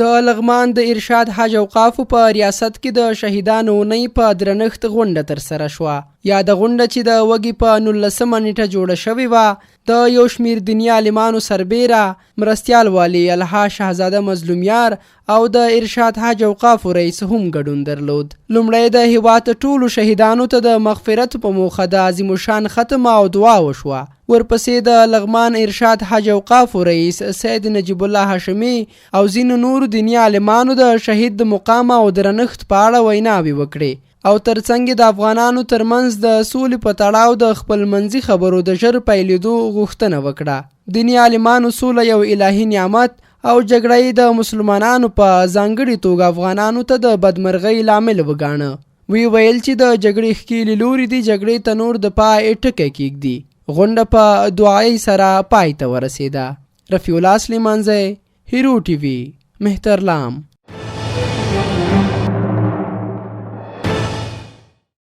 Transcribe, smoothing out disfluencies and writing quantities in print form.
د لغمان د ارشاد حج اوقافو په ریاست کې د شهیدانو اونۍ په درنښت غونډه ترسره شوه. یاده غونډه چې د وږي په 19 نیټه جوړه شوې وه، د یوشمیر دیني عالمانو سربیره، مرستیال والي الحاج شهزاده مظلوم او د ارشاد حج اوقافو رئیس هم ګډون درلود. لومړی د هیواد ټولو شهیدانو ته د مغفرت په موخه د عظیم شان ختم او دعا وشوه. ورپسې د لغمان ارشاد حج اوقافو رئیس سید نجیب الله هاشمي او ځینو نورو دیني عالمانو د شهید د مقام او درنښت په اړه ویناوې وکړې او ترڅنګ د افغانانو ترمنځ د سولې په تړاو د خپلمنځي خبرو د ژر پیلېدو غوښتنه وکړه. دیني عالمانو سوله یو الهي نعمت او جګړه د مسلمانانو په ځانګړي توګه افغانانو ته د بدمرغۍ لامل وګاڼه. وی ویل چې د جګړې ښکېلې لوري دي جګړې ته نور د پای ټکی کېږدي. غونډه په دعایي سره پای ته ورسېده. رفیع الله سلیمانزی، هیرو ټي وي، مهترلام.